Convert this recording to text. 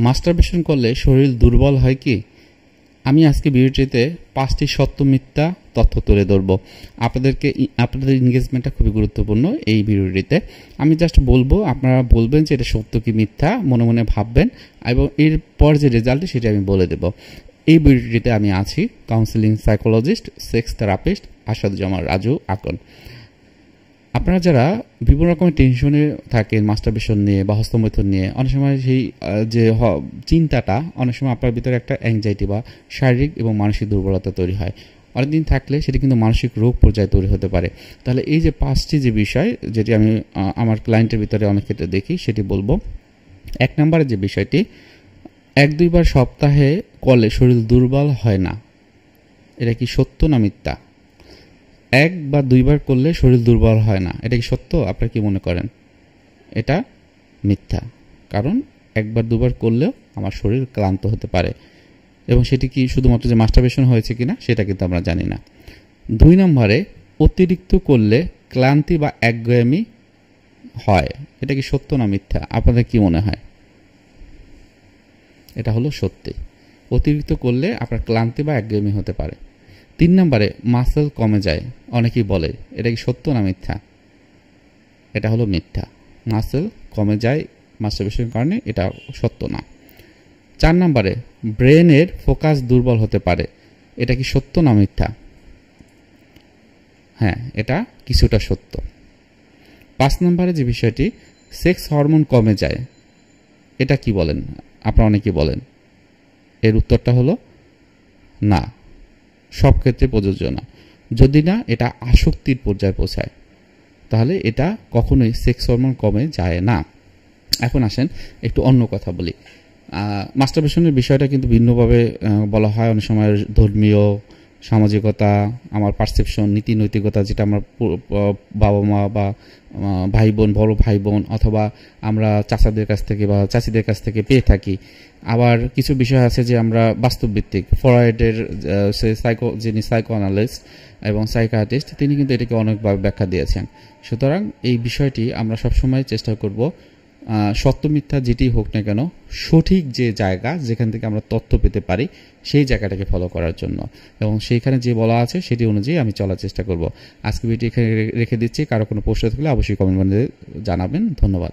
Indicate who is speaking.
Speaker 1: Masturbation করলে শরীর দুর্বল হয় কি? আমি আজকে ভিডিওটিতে 5টি সত্য মিথ্যা তথ্য তুলে ধরব। আপনাদের এনগেজমেন্টটা খুবই গুরুত্বপূর্ণ এই ভিডিওটিতে। আমি জাস্ট বলবো, আপনারা বলবেন যে এটা সত্য কি মিথ্যা, মনে মনে ভাববেন এবং এরপর যে রেজাল্ট সেটা আমি বলে দেব। এই ভিডিওটিতে আমি আছি counselling psychologist, sex therapist Asaduzzaman Raju Akon. আপনারা যারা বিভিন্ন রকমের টেনশনে থাকেন মাস্টারবেশন নিয়ে বা হস্তমৈথুন নিয়ে, অনেক সময় সেই যে চিন্তাটা অনেক সময় আপনার ভিতরে একটা অ্যাংজাইটি বা শারীরিক এবং মানসিক দুর্বলতা তৈরি হয়। অনেকদিন থাকলে সেটি কিন্তু মানসিক রোগ পর্যায়ে তৈরি হতে পারে। তাহলে এই যে 5টি যে বিষয় যেটি আমি আমার ক্লায়েন্টের ভিতরে অনেক ক্ষেত্রে দেখি সেটি বলবো। 1 নম্বরে যে বিষয়টি, 1-2 বার সপ্তাহে করলে শরীর দুর্বল হয় না, এটা কি সত্য না মিথ্যা? 1 বা 2 বার করলে শরীর দুর্বল হয় না, এটা কি সত্য? আপনারা কি মনে করেন? এটা মিথ্যা। কারণ 1 বার 2 বার করলেও আমার শরীর ক্লান্ত হতে পারে এবং সেটি কি শুধুমাত্র যে মাস্টারবেশন হয়েছে কিনা সেটা কিন্তু আমরা জানি না। 2 নম্বরে, অতিরিক্ত করলে ক্লান্তি বা একঘেয়েমি হয়, এটা কি সত্য না মিথ্যা? আপনাদের কি মনে হয়? এটা হলো সত্যি। অতিরিক্ত করলে আপনার ক্লান্তি বা একঘেয়েমি হতে পারে। 3 নম্বরে, মাসল কমে যায়, অনেকেই বলে, এটা কি সত্য না মিথ্যা? এটা হলো মিথ্যা। মাসল কমে যায় মাস্টারবেশনের কারণে, এটা সত্য না। 4 নম্বরে, ব্রেনের ফোকাস দুর্বল হতে পারে, এটা কি সত্য না মিথ্যা? হ্যাঁ, এটা কিছুটা সত্য। 5 নম্বরে যে বিষয়টি, সেক্স হরমোন কমে যায়, এটা কি বলেন? আপনারা অনেকেই বলেন। এর উত্তরটা হলো না, সব ক্ষেত্রে প্রযোজ্য না। যদি না এটা আসক্তির পর্যায়ে পৌঁছায়, তাহলে এটা কখনোই সেক্স হরমোন কমে যায় না। এখন আসেন একটু অন্য কথা বলি। মাস্টারবেশনের বিষয়টা কিন্তু ভিন্নভাবে বলা হয়। অনেক সময় ধর্মীয়, সামাজিকতা, আমার পারসেপশন, নীতি নৈতিকতা, যেটা আমার বাবা মা বা ভাই বোন, বড় ভাই বোন অথবা আমরা চাচাদের কাছ থেকে বা চাচিদের কাছ থেকে পেয়ে থাকি। আবার কিছু বিষয় আছে যে আমরা বাস্তবভিত্তিক। ফ্রয়েডের যিনি সাইকো অ্যানালিস্ট এবং সাইকিয়াট্রিস্ট, তিনি কিন্তু এটাকে অনেকভাবে ব্যাখ্যা দিয়েছেন। সুতরাং এই বিষয়টি আমরা সবসময় চেষ্টা করব, সত্য মিথ্যা যেটি হোক না কেন, সঠিক যে জায়গা যেখান থেকে আমরা তথ্য পেতে পারি সেই জায়গাটাকে ফলো করার জন্য, এবং সেইখানে যে বলা আছে সেটি অনুযায়ী আমি চলার চেষ্টা করব। আজকে ভিডিও এখানে রেখে দিচ্ছি। কারো কোনো প্রশ্ন থাকলে অবশ্যই কমেন্ট বক্সে জানাবেন। ধন্যবাদ।